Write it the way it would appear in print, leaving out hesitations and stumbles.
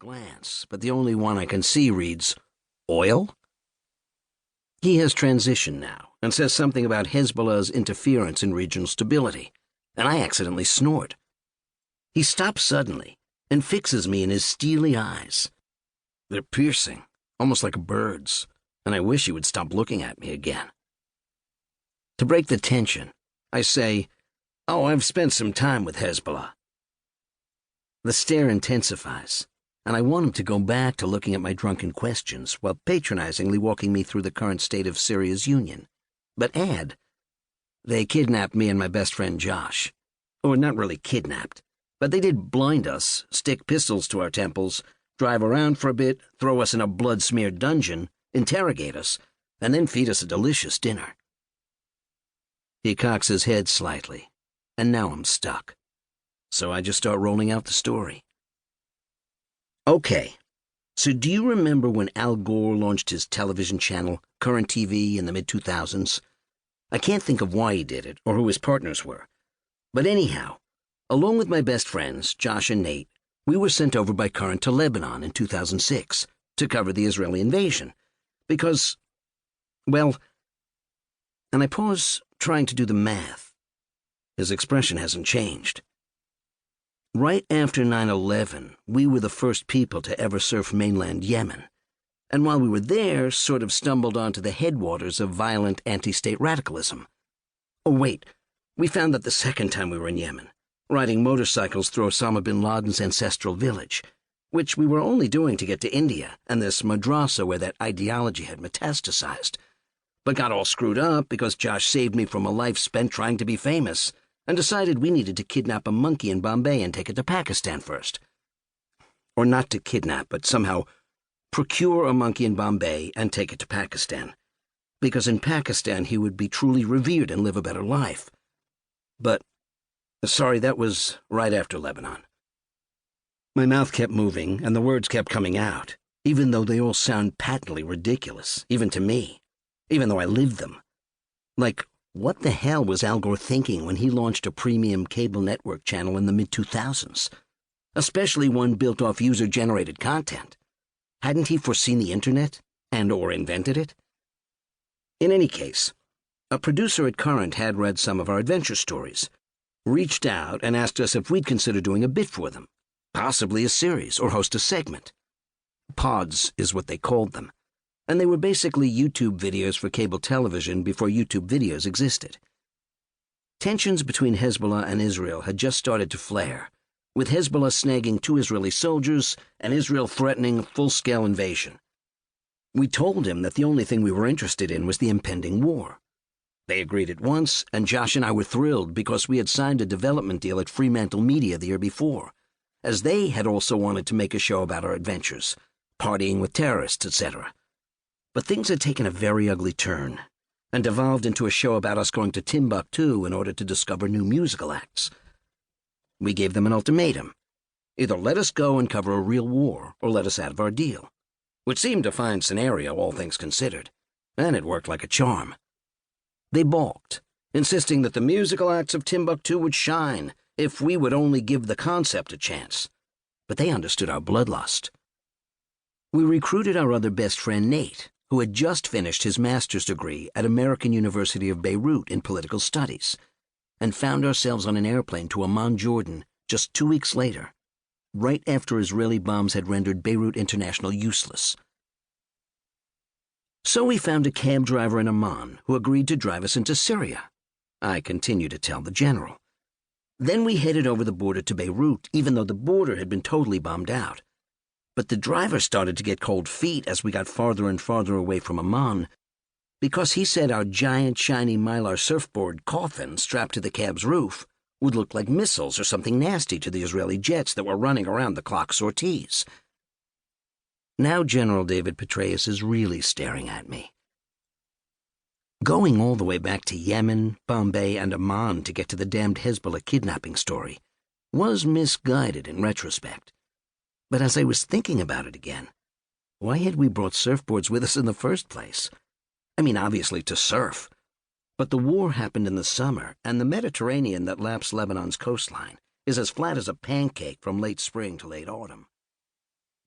glance, but the only one I can see reads, "Oil?" He has transitioned now and says something about Hezbollah's interference in regional stability, and I accidentally snort. He stops suddenly and fixes me in his steely eyes. They're piercing, almost like a bird's, and I wish he would stop looking at me again. To break the tension, I say, "Oh, I've spent some time with Hezbollah." The stare intensifies, and I want him to go back to looking at my drunken questions while patronizingly walking me through the current state of Syria's union, but add, "They kidnapped me and my best friend Josh. Or not really kidnapped, but they did blind us, stick pistols to our temples, drive around for a bit, throw us in a blood-smeared dungeon, interrogate us, and then feed us a delicious dinner." He cocks his head slightly, and now I'm stuck. So I just start rolling out the story. Okay, so do you remember when Al Gore launched his television channel, Current TV, in the mid-2000s? I can't think of why he did it or who his partners were. But anyhow, along with my best friends, Josh and Nate, we were sent over by Current to Lebanon in 2006 to cover the Israeli invasion. Because, well, and I pause trying to do the math. His expression hasn't changed. Right after 9/11, we were the first people to ever surf mainland Yemen, and while we were there, sort of stumbled onto the headwaters of violent anti-state radicalism. Oh wait, we found that the second time we were in Yemen, riding motorcycles through Osama bin Laden's ancestral village, which we were only doing to get to India and this madrasa where that ideology had metastasized, but got all screwed up because Josh saved me from a life spent trying to be famous, and decided we needed to kidnap a monkey in Bombay and take it to Pakistan first. Or not to kidnap, but somehow procure a monkey in Bombay and take it to Pakistan, because in Pakistan he would be truly revered and live a better life. But, sorry, that was right after Lebanon. My mouth kept moving, and the words kept coming out, even though they all sound patently ridiculous, even to me, even though I lived them. Like, what the hell was Al Gore thinking when he launched a premium cable network channel in the mid-2000s? Especially one built off user-generated content. Hadn't he foreseen the internet and/or invented it? In any case, a producer at Current had read some of our adventure stories, reached out and asked us if we'd consider doing a bit for them, possibly a series or host a segment. Pods is what they called them, and they were basically YouTube videos for cable television before YouTube videos existed. Tensions between Hezbollah and Israel had just started to flare, with Hezbollah snagging 2 Israeli soldiers and Israel threatening full-scale invasion. We told him that the only thing we were interested in was the impending war. They agreed at once, and Josh and I were thrilled because we had signed a development deal at Fremantle Media the year before, as they had also wanted to make a show about our adventures, partying with terrorists, etc. But things had taken a very ugly turn, and devolved into a show about us going to Timbuktu in order to discover new musical acts. We gave them an ultimatum. Either let us go and cover a real war, or let us out of our deal, which seemed a fine scenario, all things considered, and it worked like a charm. They balked, insisting that the musical acts of Timbuktu would shine if we would only give the concept a chance, but they understood our bloodlust. We recruited our other best friend, Nate, who had just finished his master's degree at American University of Beirut in political studies, and found ourselves on an airplane to Amman, Jordan, just 2 weeks later, right after Israeli bombs had rendered Beirut International useless. So we found a cab driver in Amman who agreed to drive us into Syria. I continued to tell the general. Then we headed over the border to Beirut, even though the border had been totally bombed out. But the driver started to get cold feet as we got farther and farther away from Amman, because he said our giant, shiny Mylar surfboard coffin strapped to the cab's roof would look like missiles or something nasty to the Israeli jets that were running around the clock sorties. Now General David Petraeus is really staring at me. Going all the way back to Yemen, Bombay, and Amman to get to the damned Hezbollah kidnapping story was misguided in retrospect. But as I was thinking about it again, why had we brought surfboards with us in the first place? I mean, obviously to surf. But the war happened in the summer, and the Mediterranean that laps Lebanon's coastline is as flat as a pancake from late spring to late autumn.